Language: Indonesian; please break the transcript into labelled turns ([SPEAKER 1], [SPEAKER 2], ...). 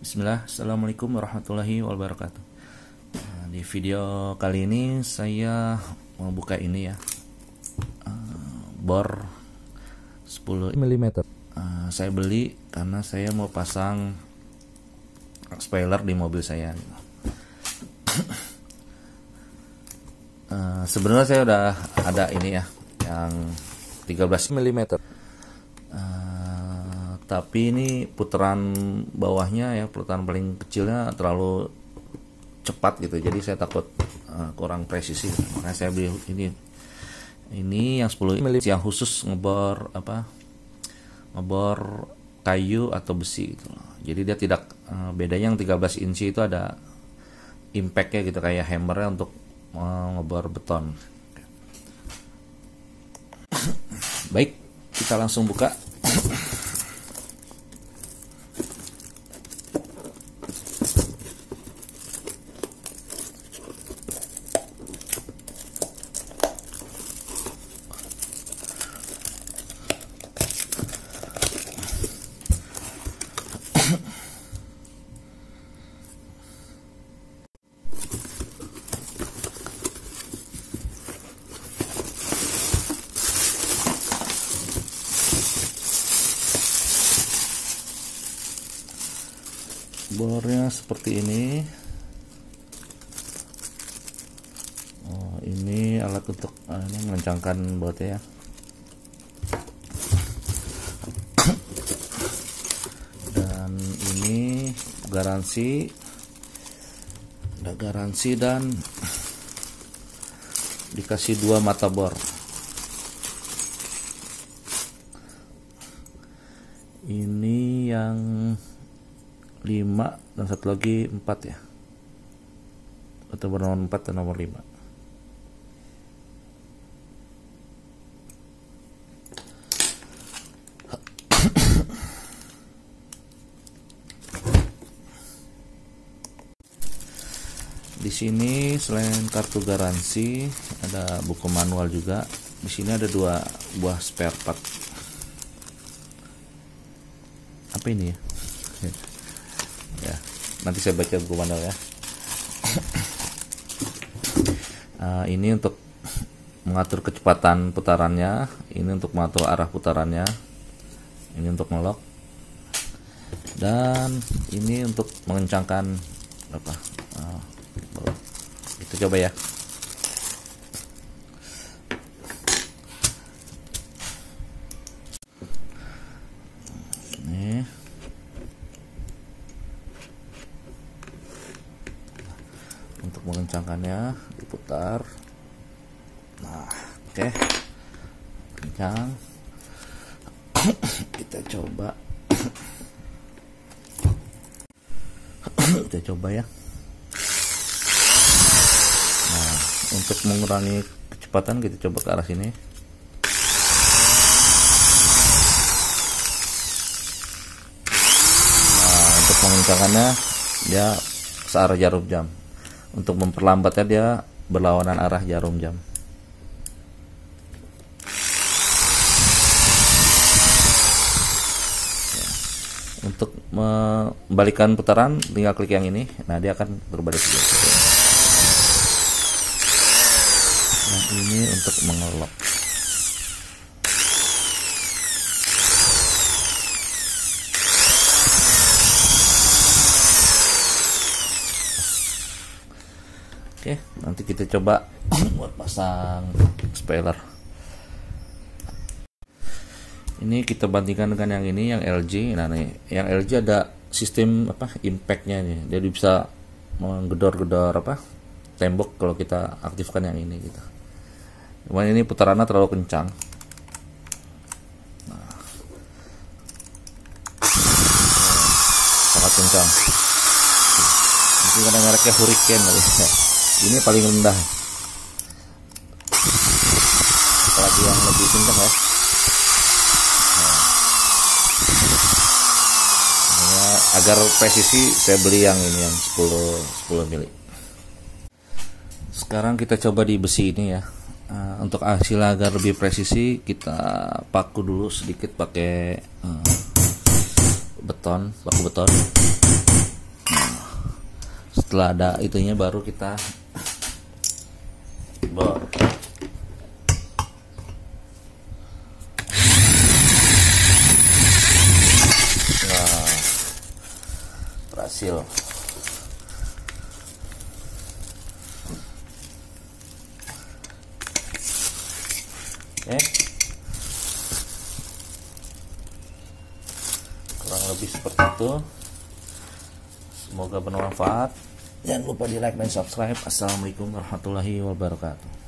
[SPEAKER 1] Bismillah, Assalamualaikum warahmatullahi wabarakatuh. Di video kali ini saya mau buka ini ya, bor 10 mm. Saya beli karena saya mau pasang spoiler di mobil saya. Sebenarnya saya udah ada ini ya, yang 13 mm. Tapi ini putaran bawahnya ya, putaran paling kecilnya terlalu cepat gitu, jadi saya takut kurang presisi, makanya saya beli ini yang 10 mm yang khusus ngebor ngebor kayu atau besi gitu. Jadi dia tidak bedanya yang 13 inci itu ada impactnya gitu, kayak hammernya untuk ngebor beton. Baik, kita langsung buka. Bornya seperti ini. Ini alat untuk ini mengencangkan botnya ya. Dan ini garansi, ada garansi dan dikasih 2 mata bor. Ini yang 5 dan satu lagi 4 ya, atau bernomor 4 dan nomor 5. Di sini selain kartu garansi ada buku manual juga. Di sini ada 2 buah spare part. Apa ini ya? Ya, nanti saya baca buku manual ya. Ini untuk mengatur kecepatan putarannya, ini untuk mengatur arah putarannya, ini untuk ngelok, dan ini untuk mengencangkan kita coba ya. Ini untuk mengencangkannya, diputar. Nah, oke. Kencang. Kita coba. Kita coba ya. Nah, untuk mengurangi kecepatan kita coba ke arah sini. Nah, untuk mengencangkannya dia searah jarum jam. Untuk memperlambatnya dia berlawanan arah jarum jam. Ya. Untuk membalikan putaran tinggal klik yang ini. Nah, dia akan berbalik juga. Yang ini untuk mengelok. Oke, nanti kita coba buat pasang spoiler. Ini kita bandingkan dengan yang ini, yang LG. Nah nih, yang LG ada sistem impactnya nih. Jadi bisa menggedor-gedor tembok kalau kita aktifkan yang ini gitu. Cuman ini putarannya terlalu kencang. Nah, sangat kencang. Mungkin karena mereknya Hurricane kali ya. Ini paling rendah. Apalagi yang lebih kencang ya. Nah, agar presisi saya beli yang ini, yang 10 mili. Sekarang kita coba di besi ini ya. Untuk hasil agar lebih presisi, kita paku dulu sedikit pakai baku beton. Setelah ada itunya baru kita bor. Nah, berhasil. Oke. Kurang lebih seperti itu. Semoga bermanfaat. Jangan lupa di like dan subscribe. Assalamualaikum warahmatullahi wabarakatuh.